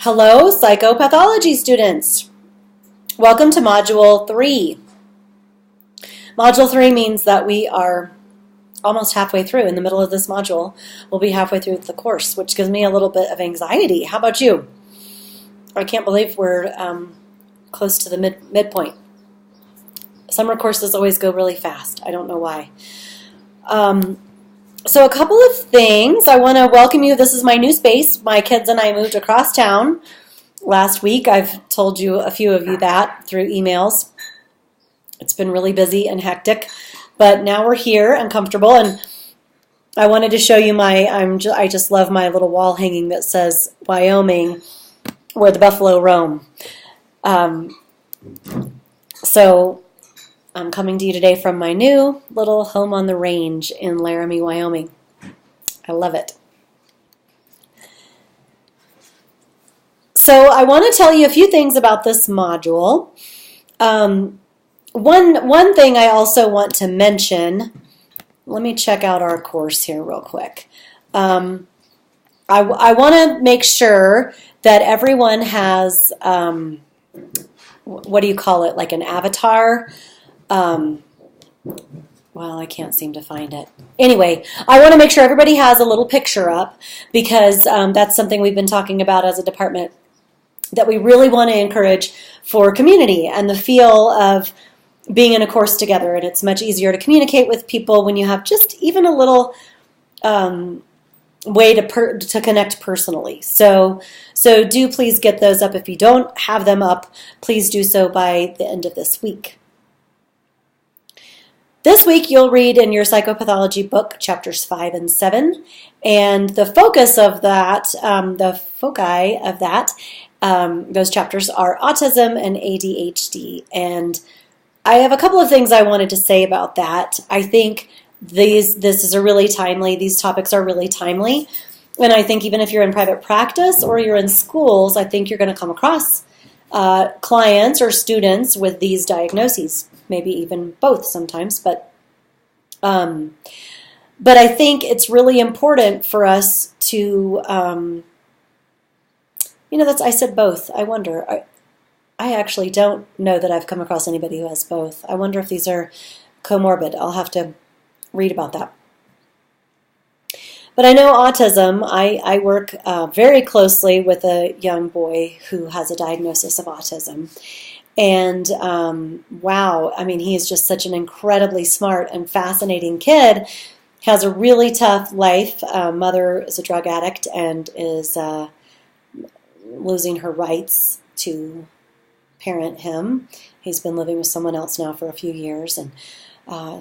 Hello, Psychopathology students. Welcome to Module 3. Module 3 means that we are almost halfway through. In the middle of this module, we'll be halfway through the course, which gives me a little bit of anxiety. How about you? I can't believe we're close to the midpoint. Summer courses always go really fast. I don't know why. So a couple of things. I want to welcome you. This is my new space. My kids and I moved across town last week. I've told you, a few of you, that through emails. It's been really busy and hectic, but now we're here and comfortable. And I wanted to show you I just love my little wall hanging that says Wyoming, where the buffalo roam. So I'm coming to you today from my new little home on the range in Laramie, Wyoming. I love it. So I want to tell you a few things about this module. One thing I also want to mention, let me check out our course here real quick. I want to make sure that everyone has, what do you call it, like an avatar? Well, I can't seem to find it. Anyway, I want to make sure everybody has a little picture up because that's something we've been talking about as a department that we really want to encourage for community and the feel of being in a course together. And it's much easier to communicate with people when you have just even a little way to connect personally. So do please get those up. If you don't have them up, please do so by the end of this week. This week you'll read in your psychopathology book chapters 5 and 7, and the focus of that, those chapters are autism and ADHD. And I have a couple of things I wanted to say about that. I think these topics are really timely, and I think even if you're in private practice or you're in schools, I think you're going to come across clients or students with these diagnoses. Maybe even both sometimes, but I think it's really important for us to, I said both. I wonder. I actually don't know that I've come across anybody who has both. I wonder if these are comorbid. I'll have to read about that. But I know autism. I work very closely with a young boy who has a diagnosis of autism. And wow, I mean, he is just such an incredibly smart and fascinating kid. Has a really tough life. Mother is a drug addict and is losing her rights to parent him. He's been living with someone else now for a few years. And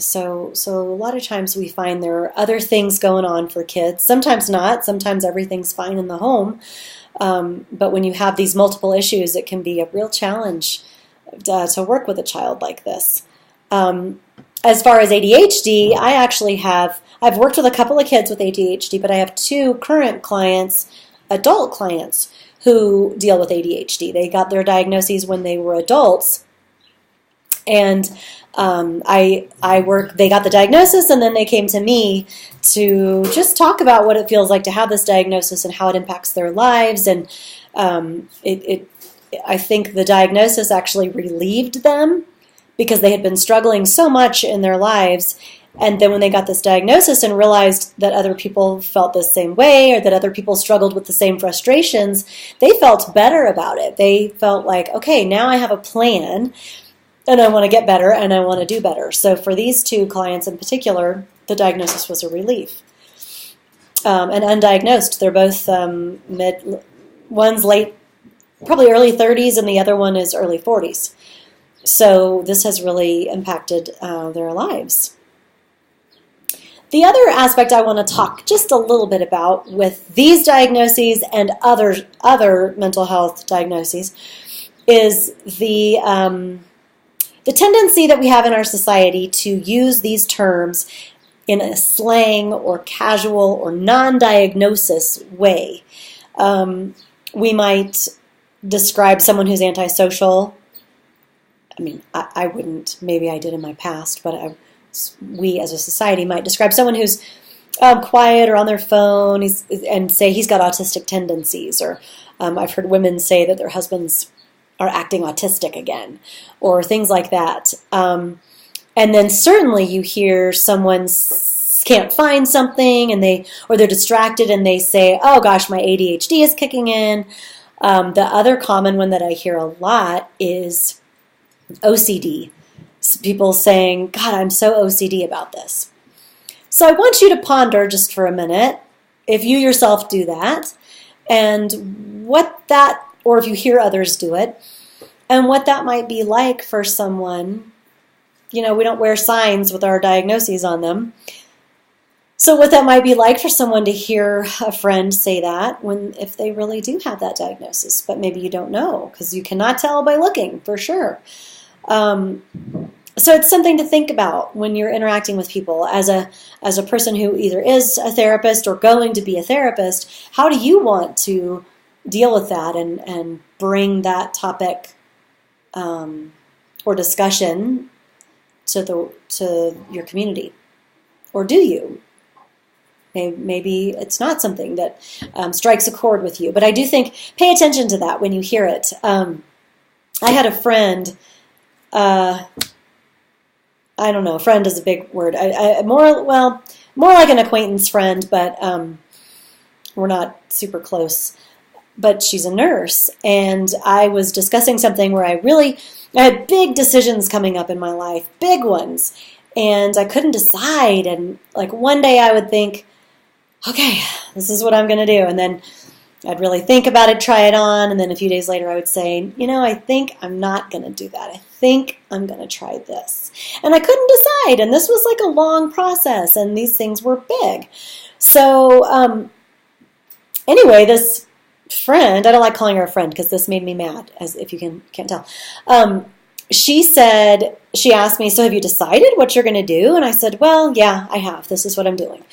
so a lot of times we find there are other things going on for kids. Sometimes not. Sometimes everything's fine in the home. But when you have these multiple issues, it can be a real challenge to work with a child like this. As far as ADHD, I've worked with a couple of kids with ADHD, but I have two current clients, adult clients, who deal with ADHD. They got their diagnoses when they were adults, and they got the diagnosis, and then they came to me to just talk about what it feels like to have this diagnosis and how it impacts their lives, and I think the diagnosis actually relieved them because they had been struggling so much in their lives. And then when they got this diagnosis and realized that other people felt the same way or that other people struggled with the same frustrations, they felt better about it. They felt like, okay, now I have a plan and I want to get better and I want to do better. So for these two clients in particular, the diagnosis was a relief. And undiagnosed, they're both one's late, probably early 30s, and the other one is early 40s. So this has really impacted their lives. The other aspect I want to talk just a little bit about with these diagnoses and other mental health diagnoses is the tendency that we have in our society to use these terms in a slang or casual or non-diagnosis way. We might describe someone who's antisocial. I mean, I wouldn't. Maybe I did in my past, but we as a society might describe someone who's quiet or on their phone and say he's got autistic tendencies, or I've heard women say that their husbands are acting autistic again, or things like that. And then certainly you hear someone can't find something or they're distracted and they say, oh gosh, my ADHD is kicking in. The other common one that I hear a lot is OCD. People saying, God, I'm so OCD about this. So I want you to ponder just for a minute, if you yourself do that, and or if you hear others do it, and what that might be like for someone. We don't wear signs with our diagnoses on them. So what that might be like for someone to hear a friend say that if they really do have that diagnosis, but maybe you don't know because you cannot tell by looking for sure. So it's something to think about when you're interacting with people as a person who either is a therapist or going to be a therapist. How do you want to deal with that and bring that topic or discussion to your community? Or do you? Maybe it's not something that strikes a chord with you. But I do think, pay attention to that when you hear it. I had a friend, I don't know, friend is a big word. More like an acquaintance friend, but we're not super close. But she's a nurse, and I was discussing something where I had big decisions coming up in my life, big ones, and I couldn't decide. And like one day I would think, okay, this is what I'm going to do, and then I'd really think about it, try it on, and then a few days later I would say, I think I'm not going to do that. I think I'm going to try this. And I couldn't decide, and this was like a long process, and these things were big. So anyway, this friend, I don't like calling her a friend because this made me mad, as if you can't tell. She asked me, so have you decided what you're going to do? And I said, well, yeah, I have. This is what I'm doing.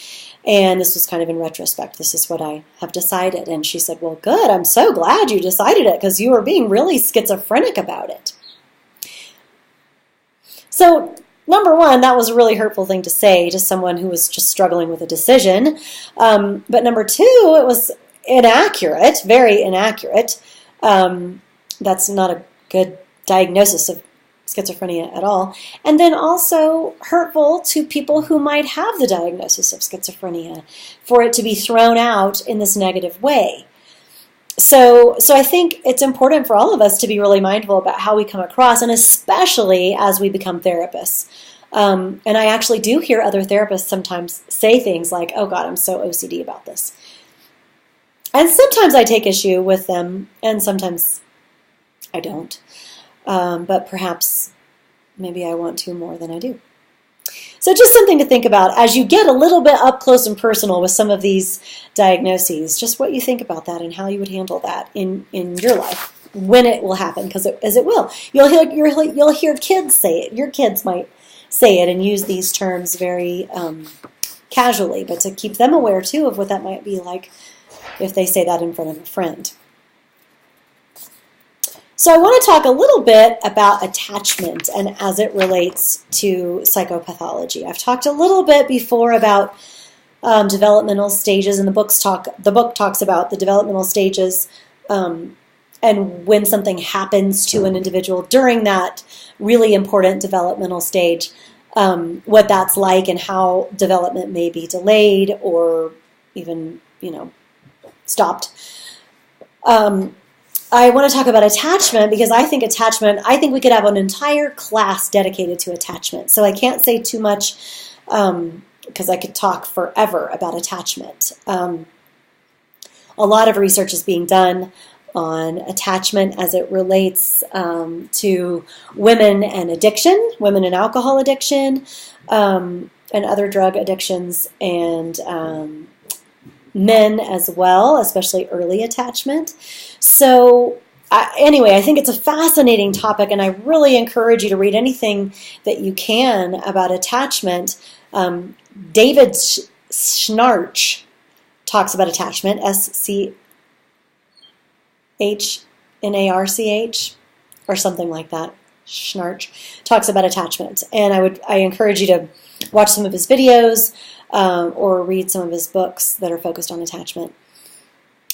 And this was kind of in retrospect. This is what I have decided. And she said, well, good. I'm so glad you decided it because you were being really schizophrenic about it. So, number one, that was a really hurtful thing to say to someone who was just struggling with a decision. But number two, it was inaccurate, very inaccurate. That's not a good diagnosis of schizophrenia at all. And then also hurtful to people who might have the diagnosis of schizophrenia for it to be thrown out in this negative way. So I think it's important for all of us to be really mindful about how we come across, and especially as we become therapists. And I actually do hear other therapists sometimes say things like, oh God, I'm so OCD about this. And sometimes I take issue with them, and sometimes I don't. But perhaps maybe I want to more than I do. So just something to think about as you get a little bit up close and personal with some of these diagnoses, just what you think about that and how you would handle that in your life when it will happen, as it will. You'll hear kids say it. Your kids might say it and use these terms very casually, but to keep them aware too of what that might be like if they say that in front of a friend. So I want to talk a little bit about attachment and as it relates to psychopathology. I've talked a little bit before about developmental stages, and the book talks about the developmental stages and when something happens to an individual during that really important developmental stage, what that's like and how development may be delayed or even, stopped. I want to talk about attachment because I think we could have an entire class dedicated to attachment. So I can't say too much because I could talk forever about attachment. A lot of research is being done on attachment as it relates to women and addiction, women and alcohol addiction, and other drug addictions, and men as well, especially early attachment. So anyway, I think it's a fascinating topic, and I really encourage you to read anything that you can about attachment. David Schnarch talks about attachment, Schnarch, or something like that. Schnarch talks about attachment, and I encourage you to watch some of his videos or read some of his books that are focused on attachment.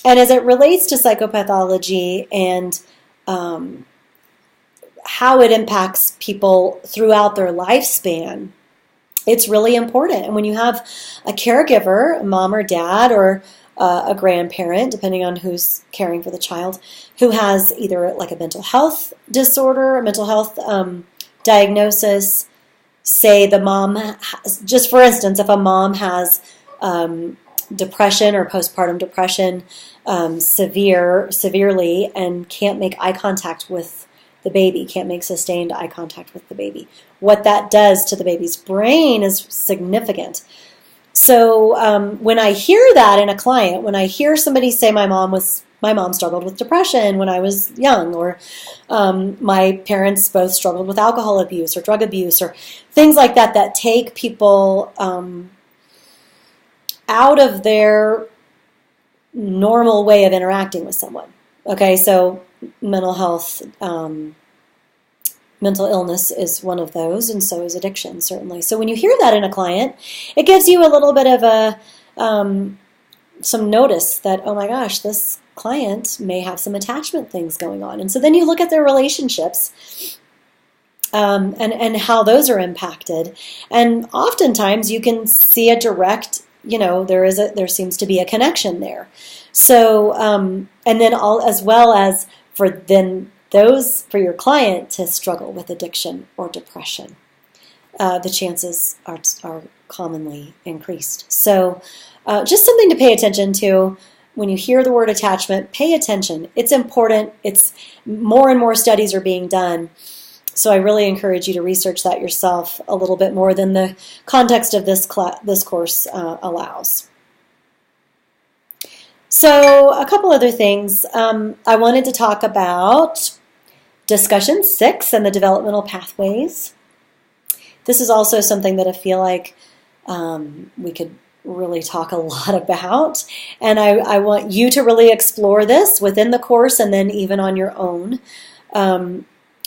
And as it relates to psychopathology and how it impacts people throughout their lifespan, it's really important. And when you have a caregiver, a mom or dad, or a grandparent, depending on who's caring for the child, who has either like a mental health disorder, a mental health diagnosis, say the mom has, just for instance, if a mom has depression or postpartum depression severely and can't make eye contact with the baby, can't make sustained eye contact with the baby, what that does to the baby's brain is significant. So when I hear that in a client, when I hear somebody say my mom struggled with depression when I was young, or my parents both struggled with alcohol abuse or drug abuse, or things like that that take people out of their normal way of interacting with someone. Okay, so mental health, mental illness is one of those, and so is addiction, certainly. So when you hear that in a client, it gives you a little bit of a some notice that, oh my gosh, this client may have some attachment things going on. And so then you look at their relationships and how those are impacted. And oftentimes you can see a direct, there seems to be a connection there. So, and then as well as for your client to struggle with addiction or depression, the chances are commonly increased. So just something to pay attention to. When you hear the word attachment, pay attention. It's important. It's more and more studies are being done. So I really encourage you to research that yourself a little bit more than the context of this course allows. So a couple other things. I wanted to talk about discussion 6 and the developmental pathways. This is also something that I feel like we could really talk a lot about, and I want you to really explore this within the course and then even on your own.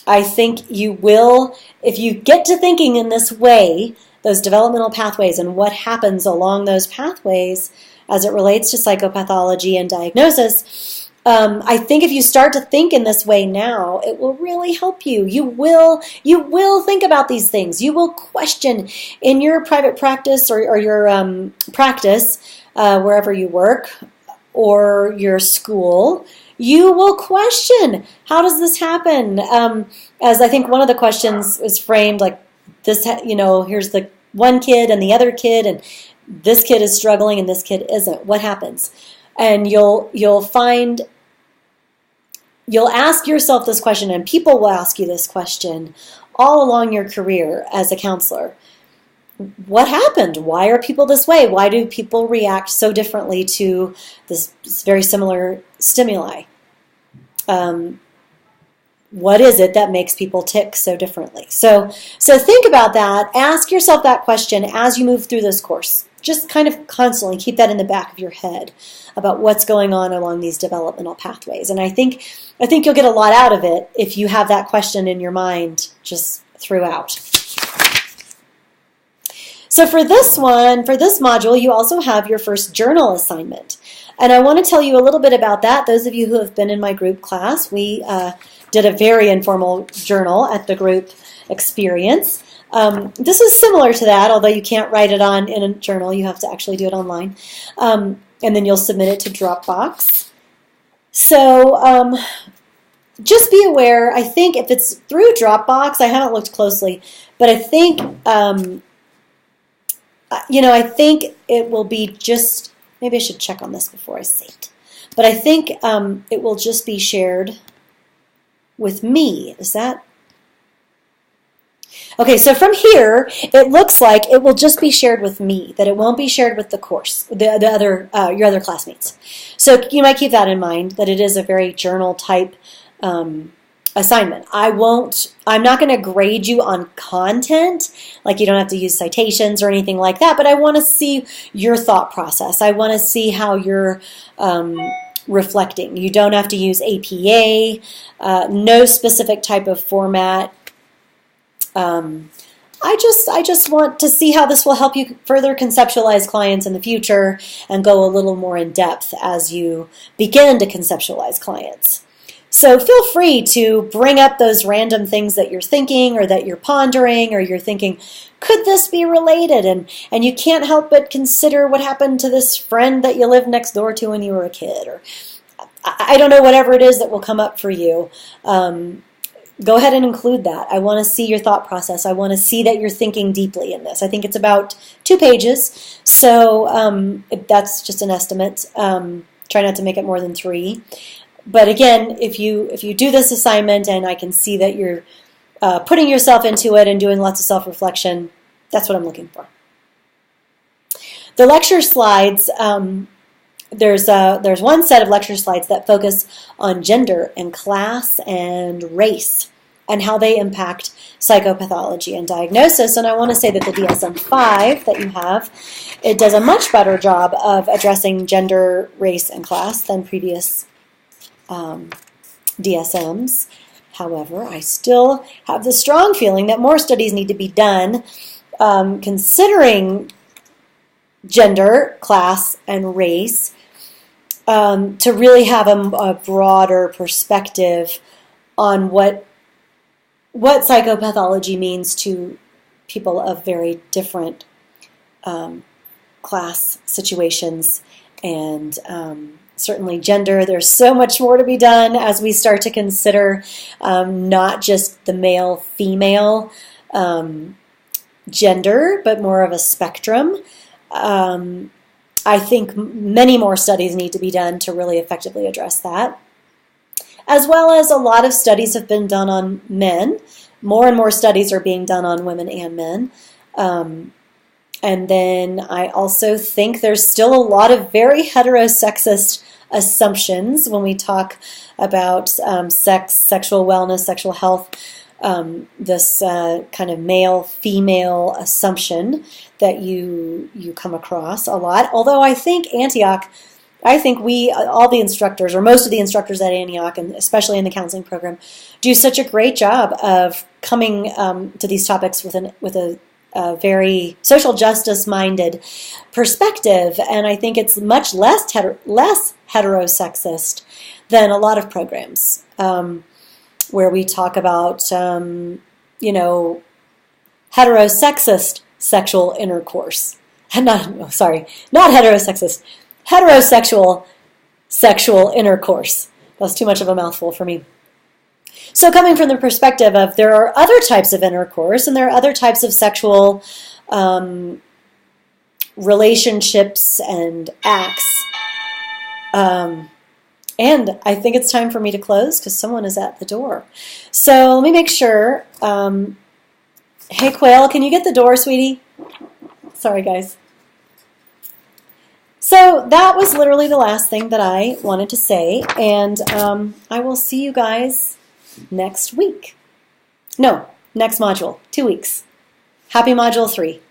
I think you will, if you get to thinking in this way, those developmental pathways and what happens along those pathways as it relates to psychopathology and diagnosis, I think if you start to think in this way now, it will really help you. You will think about these things. You will question in your private practice or your practice, wherever you work, or your school. You will question, how does this happen? As I think one of the questions is framed like this, here's the one kid and the other kid, and this kid is struggling and this kid isn't. What happens? And you'll ask yourself this question, and people will ask you this question all along your career as a counselor. What happened? Why are people this way? Why do people react so differently to this very similar stimuli? What is it that makes people tick so differently? So think about that. Ask yourself that question as you move through this course. Just kind of constantly keep that in the back of your head about what's going on along these developmental pathways. And I think you'll get a lot out of it if you have that question in your mind just throughout. So for this module, you also have your first journal assignment. And I want to tell you a little bit about that. Those of you who have been in my group class, we did a very informal journal at the group experience. This is similar to that, although you can't write it in a journal. You have to actually do it online. And then you'll submit it to Dropbox. So just be aware. I think if it's through Dropbox, I haven't looked closely, but I think, I think it will be just, maybe I should check on this before I say it. But I think it will just be shared with me. Is that? Okay, so from here, it looks like it will just be shared with me, that it won't be shared with the course, your other classmates. So you might keep that in mind, that it is a very journal type assignment. I'm not going to grade you on content, like you don't have to use citations or anything like that, but I want to see your thought process. I want to see how you're reflecting. You don't have to use APA, no specific type of format. I just want to see how this will help you further conceptualize clients in the future and go a little more in depth as you begin to conceptualize clients. So feel free to bring up those random things that you're thinking or that you're pondering or you're thinking, could this be related? And you can't help but consider what happened to this friend that you lived next door to when you were a kid. Or I don't know, whatever it is that will come up for you. Go ahead and include that. I want to see your thought process. I want to see that you're thinking deeply in this. I think it's about 2 pages, so that's just an estimate. Try not to make it more than 3. But again, if you do this assignment and I can see that you're putting yourself into it and doing lots of self-reflection, that's what I'm looking for. The lecture slides, there's one set of lecture slides that focus on gender and class and race and how they impact psychopathology and diagnosis. And I want to say that the DSM-5 that you have, it does a much better job of addressing gender, race, and class than previous DSMs. However, I still have the strong feeling that more studies need to be done considering gender, class, and race to really have a broader perspective on what psychopathology means to people of very different class situations and certainly gender. There's so much more to be done as we start to consider not just the male-female gender, but more of a spectrum. I think many more studies need to be done to really effectively address that. As well as a lot of studies have been done on men. More and more studies are being done on women and men. And then I also think there's still a lot of very heterosexist assumptions when we talk about sex, sexual wellness, sexual health, this kind of male-female assumption that you come across a lot. Although I think Antioch, all the instructors, or most of the instructors at Antioch, and especially in the counseling program, do such a great job of coming to these topics with a very social justice-minded perspective, and I think it's much less heterosexist than a lot of programs where we talk about, heterosexist sexual intercourse. Not heterosexist, heterosexual sexual intercourse. That's too much of a mouthful for me. So coming from the perspective of there are other types of intercourse and there are other types of sexual relationships and acts. And I think it's time for me to close because someone is at the door. So let me make sure. Hey, Quail, can you get the door, sweetie? Sorry, guys. So that was literally the last thing that I wanted to say. And I will see you guys next week. No, next module, 2 weeks. Happy Module 3.